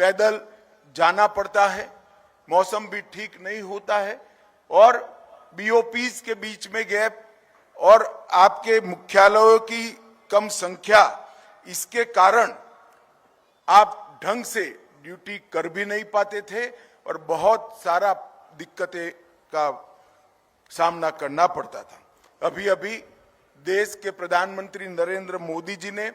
पैदल जाना पड़ता है, मौसम भी ठीक नहीं होता है और बीओपीज के बीच में गैप और आपके मुख्यालयों की कम संख्या, इसके कारण आप ढंग से ड्यूटी कर भी नहीं पाते थे और बहुत सारा दिक्कतें का सामना करना पड़ता था। अभी अभी देश के प्रधानमंत्री नरेंद्र मोदी जी ने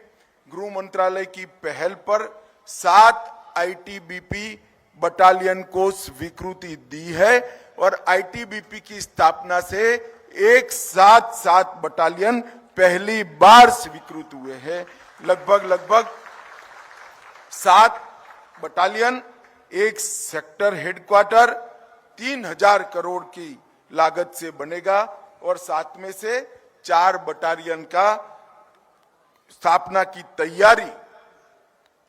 गृह मंत्रालय की पहल पर 7 आईटीबीपी बटालियन को स्वीकृति दी है और आईटीबीपी की स्थापना से एक साथ 7 बटालियन पहली बार स्वीकृत हुए हैं। लगभग 7 बटालियन, एक सेक्टर हेडक्वार्टर 3000 करोड़ की लागत से बनेगा और साथ में से 4 बटालियन का स्थापना की तैयारी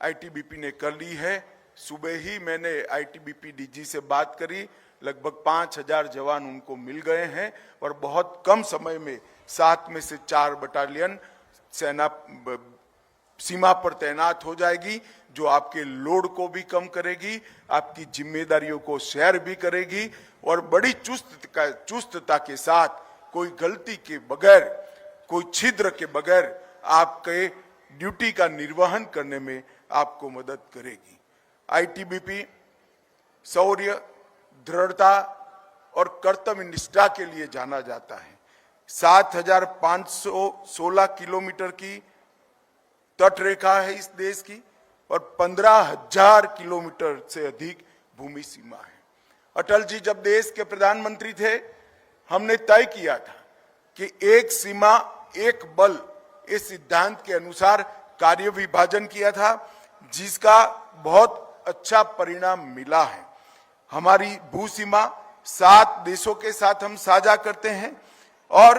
आईटीबीपी ने कर ली है। सुबह ही मैंने आईटीबीपी डीजी से बात करी, लगभग 5000 जवान उनको मिल गए हैं और बहुत कम समय में 7 में से 4 बटालियन सेना सीमा पर तैनात हो जाएगी, जो आपके लोड को भी कम करेगी, आपकी जिम्मेदारियों को शेयर भी करेगी और बड़ी चुस्तता के साथ, कोई गलती के बगैर, कोई छिद्र के बगैर आपके ड्यूटी का निर्वहन करने में आपको मदद करेगी। आईटीबीपी शौर्य, दृढ़ता और कर्तव्य निष्ठा के लिए जाना जाता है। 7516 किलोमीटर की तट रेखा है इस देश की और 15,000 किलोमीटर से अधिक भूमि सीमा है। अटल जी जब देश के प्रधानमंत्री थे, हमने तय किया था कि एक सीमा एक बल, इस सिद्धांत के अनुसार कार्य विभाजन किया था, जिसका बहुत अच्छा परिणाम मिला है। हमारी भू सीमा 7 देशों के साथ हम साझा करते हैं और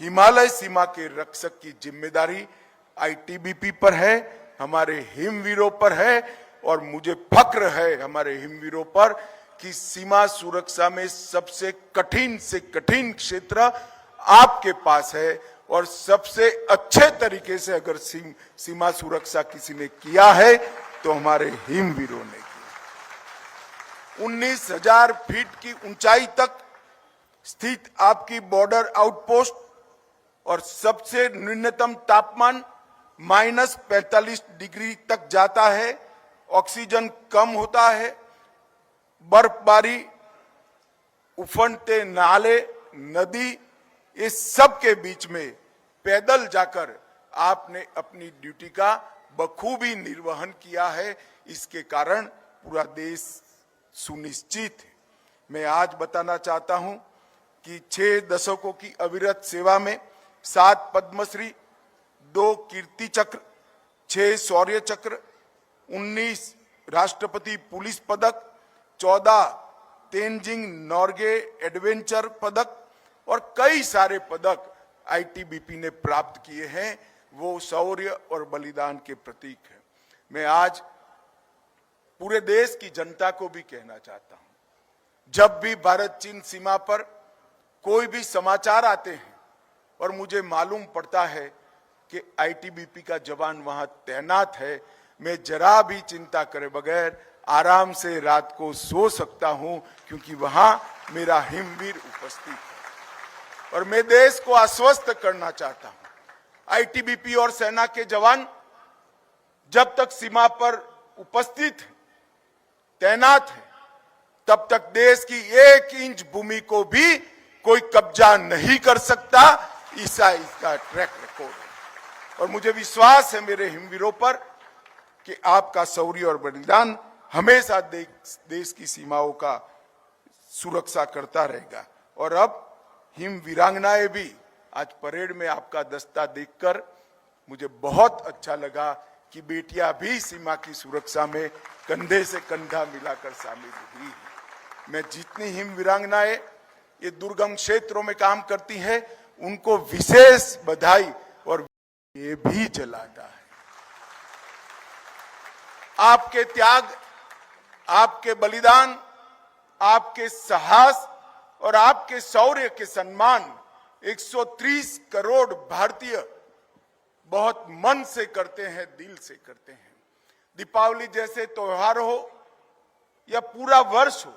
हिमालय सीमा के रक्षक की जिम्मेदारी आईटीबीपी पर है, हमारे हिमवीरों पर है और मुझे फक्र है हमारे हिमवीरों पर कि सीमा सुरक्षा में सबसे कठिन से कठिन क्षेत्र आपके पास है और सबसे अच्छे तरीके से अगर सीमा सुरक्षा किसी ने किया है तो हमारे हिमवीरों ने किया। 19,000 फीट की ऊंचाई तक स्थित आपकी बॉर्डर आउटपोस्ट और सबसे न्यूनतम तापमान -45 डिग्री तक जाता है, ऑक्सीजन कम होता है, बर्फबारी, उफनते नाले, नदी, इस सब के बीच में पैदल जाकर आपने अपनी ड्यूटी का बखूबी निर्वहन किया है। इसके कारण पूरा देश सुनिश्चित है। मैं आज बताना चाहता हूं कि 6 दशकों की अविरत सेवा में 7 पद्मश्री, 2 कीर्ति चक्र, 6 शौर्य चक्र, 19 राष्ट्रपति पुलिस पदक, 14 तेनजिंग नॉर्गे एडवेंचर पदक और कई सारे पदक आईटीबीपी ने प्राप्त किए हैं। वो शौर्य और बलिदान के प्रतीक है। मैं आज पूरे देश की जनता को भी कहना चाहता हूं, जब भी भारत चीन सीमा पर कोई भी समाचार आते हैं और मुझे मालूम पड़ता है कि आईटीबीपी का जवान वहां तैनात है, मैं जरा भी चिंता करे बगैर आराम से रात को सो सकता हूं, क्योंकि वहां मेरा हिमवीर उपस्थित है। और मैं देश को आश्वस्त करना चाहता हूं, आईटीबीपी और सेना के जवान जब तक सीमा पर उपस्थित है, तैनात है, तब तक देश की 1 इंच भूमि को भी कोई कब्जा नहीं कर सकता। इसका ट्रैक रिकॉर्ड है और मुझे विश्वास है मेरे हिमवीरों पर कि आपका शौर्य और बलिदान हमेशा देश की सीमाओं का सुरक्षा करता रहेगा। और अब हिम वीरांगनाएं भी आज परेड में आपका दस्ता देखकर मुझे बहुत अच्छा लगा कि बेटियां भी सीमा की सुरक्षा में कंधे से कंधा मिलाकर शामिल हुई है। मैं जितनी हिम वीरांगनाएं ये दुर्गम क्षेत्रों में काम करती हैं, उनको विशेष बधाई और ये भी जलाता है। आपके त्याग, आपके बलिदान, आपके साहस और आपके शौर्य के सम्मान 130 करोड़ भारतीय बहुत मन से करते हैं, दिल से करते हैं। दीपावली जैसे त्योहार हो, या पूरा वर्ष हो,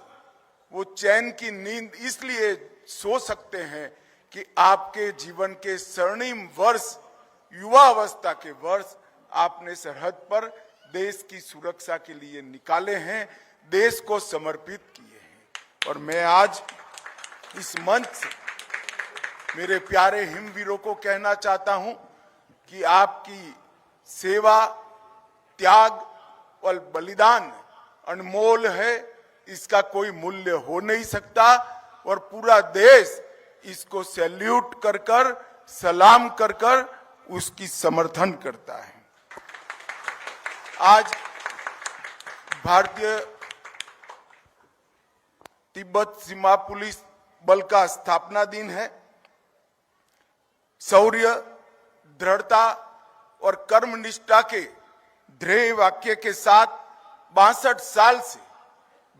वो चैन की नींद इसलिए सो सकते हैं कि आपके जीवन के स्वर्णिम वर्ष, युवा अवस्था के वर्ष आपने सरहद पर देश की सुरक्षा के लिए निकाले हैं, देश को समर्पित किए हैं। और मैं आज इस मंच से मेरे प्यारे हिमवीरों को कहना चाहता हूं कि आपकी सेवा, त्याग और बलिदान अनमोल है, इसका कोई मूल्य हो नहीं सकता और पूरा देश इसको सैल्यूट कर कर, सलाम कर कर उसकी समर्थन करता है। आज भारतीय तिब्बत सीमा पुलिस बल का स्थापना दिन है। शौर्य, दृढ़ता और कर्मनिष्ठा के ध्येय वाक्य के साथ 62 साल से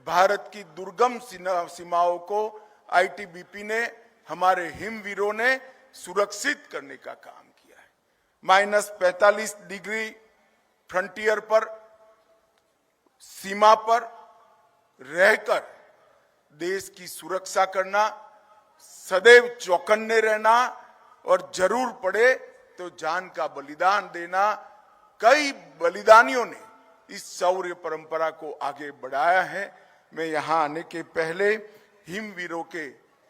भारत की दुर्गम सीमाओं को आईटीबीपी ने, हमारे हिमवीरों ने सुरक्षित करने का काम किया है। -45 डिग्री फ्रंटियर पर, सीमा पर रहकर देश की सुरक्षा करना, सदैव चौकन्ने रहना और जरूर पड़े तो जान का बलिदान देना, कई बलिदानियों ने इस शौर्य परंपरा को आगे बढ़ाया है। मैं यहां आने के पहले हिमवीरों के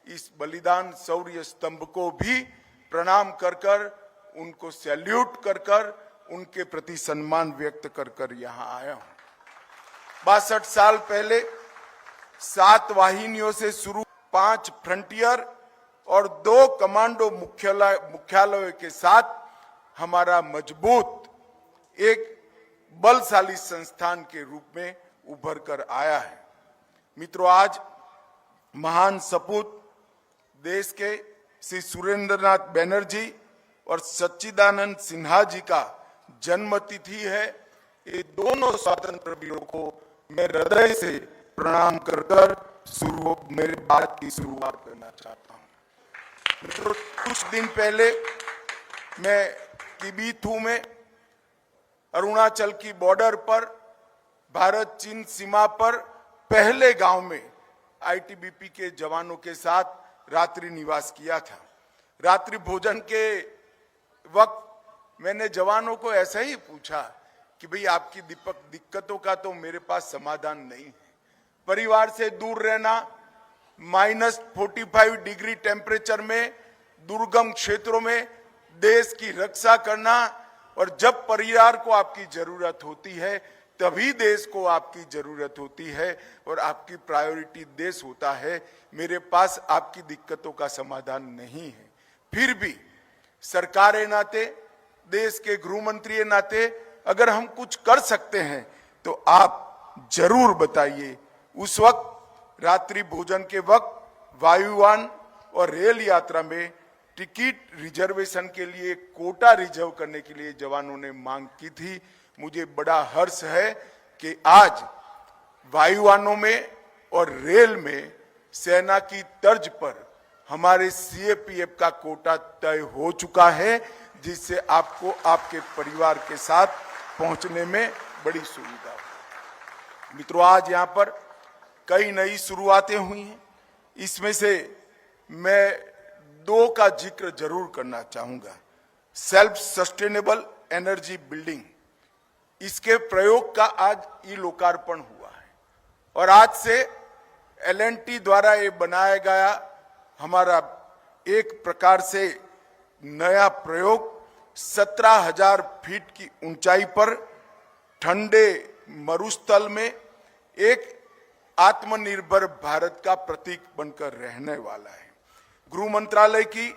इस बलिदान शौर्य स्तंभ को भी प्रणाम कर कर, उनको सैल्यूट कर कर, उनके प्रति सम्मान व्यक्त कर कर यहां आया हूं। 62 साल पहले 7 वाहिनियों से शुरू 5 फ्रंटियर और 2 कमांडो मुख्यालयों के साथ हमारा मजबूत एक बलशाली संस्थान के रूप में उभर कर आया है। मित्रों, आज महान सपूत देश के श्री सुरेंद्रनाथ बैनर्जी और सच्चिदानंद सिन्हा जी का जन्मतिथि है। ये दोनों स्वतंत्र वीरों को मैं हृदय से प्रणाम कर कर मेरी बात की शुरुआत करना चाहता हूं। मित्रों, कुछ दिन पहले मैं किबीथू में अरुणाचल की बॉर्डर पर भारत चीन सीमा पर पहले गांव में आईटीबीपी के जवानों के साथ रात्रि निवास किया था। रात्रि भोजन के वक्त मैंने जवानों को ऐसा ही पूछा कि भाई आपकी दिक्कतों का तो मेरे पास समाधान नहीं है। परिवार से दूर रहना, -45 डिग्री टेम्परेचर में दुर्गम क्षेत्रों में देश की रक्षा करना, और जब परिवार को आपकी जरूरत होती है तभी देश को आपकी जरूरत होती है और आपकी प्रायोरिटी देश होता है। मेरे पास आपकी दिक्कतों का समाधान नहीं है। फिर भी सरकार के नाते, देश के गृह मंत्री के नाते अगर हम कुछ कर सकते हैं तो आप जरूर बताइए। उस वक्त रात्रि भोजन के वक्त वायुयान और रेल यात्रा में टिकट रिजर्वेशन के लिए कोटा रिजर्व करने के लिए जवानों ने मांग की थी। मुझे बड़ा हर्ष है कि आज वायुयानों में और रेल में सेना की तर्ज पर हमारे सीएपीएफ का कोटा तय हो चुका है, जिससे आपको आपके परिवार के साथ पहुंचने में बड़ी सुविधा हो। मित्रों, आज यहां पर कई नई शुरुआतें हुई हैं। इसमें से मैं 2 का जिक्र जरूर करना चाहूंगा। सेल्फ सस्टेनेबल एनर्जी बिल्डिंग, इसके प्रयोग का आज ई लोकार्पण हुआ है और आज से एलएनटी द्वारा ये बनाया गया हमारा एक प्रकार से नया प्रयोग 17,000 फीट की ऊंचाई पर ठंडे मरुस्थल में एक आत्मनिर्भर भारत का प्रतीक बनकर रहने वाला है। गृह मंत्रालय की,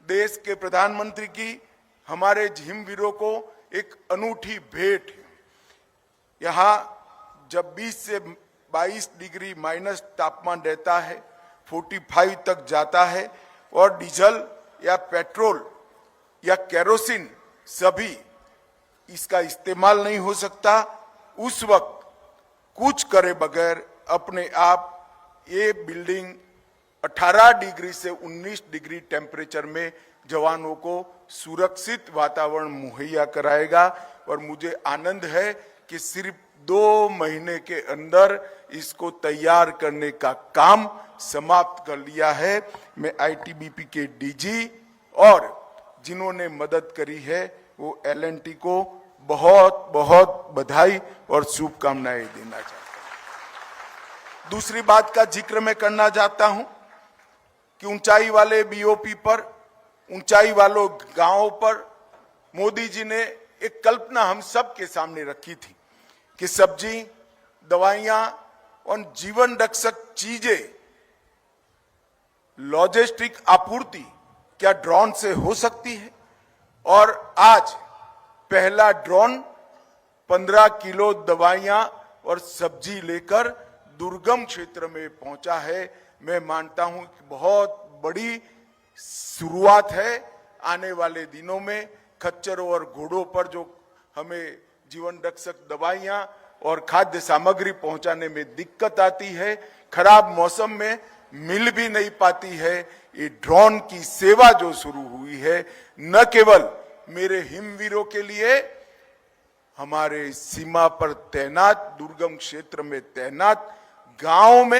देश के प्रधानमंत्री की हमारे हिमवीरों को एक अनूठी भेंट है। यहाँ जब 20 से 22 डिग्री माइनस तापमान रहता है, 45 तक जाता है और डीजल या पेट्रोल या केरोसिन सभी इसका इस्तेमाल नहीं हो सकता, उस वक्त कुछ करे बगैर अपने आप ये बिल्डिंग 18 डिग्री से 19 डिग्री टेम्परेचर में जवानों को सुरक्षित वातावरण मुहैया कराएगा। और मुझे आनंद है कि सिर्फ 2 महीने के अंदर इसको तैयार करने का काम समाप्त कर लिया है। मैं आईटीबीपी के डीजी और जिन्होंने मदद करी है वो L&T को बहुत बहुत बधाई और शुभकामनाएं देना चाहता हूं। दूसरी बात का जिक्र मैं करना चाहता हूं कि ऊंचाई वाले बीओपी पर, ऊंचाई वालों गांवों पर मोदी जी ने एक कल्पना हम सब के सामने रखी थी कि सब्जी, दवाइयां और जीवन रक्षक चीजें, लॉजिस्टिक आपूर्ति क्या ड्रोन से हो सकती है। और आज पहला ड्रोन 15 किलो दवाइयां और सब्जी लेकर दुर्गम क्षेत्र में पहुंचा है। मैं मानता हूं कि बहुत बड़ी शुरुआत है। आने वाले दिनों में खच्चरों और घोड़ों पर जो हमें जीवन रक्षक दवाइयां और खाद्य सामग्री पहुंचाने में दिक्कत आती है, खराब मौसम में मिल भी नहीं पाती है, ये ड्रोन की सेवा जो शुरू हुई है, न केवल मेरे हिमवीरों के लिए, हमारे सीमा पर तैनात, दुर्गम क्षेत्र में तैनात, गांव में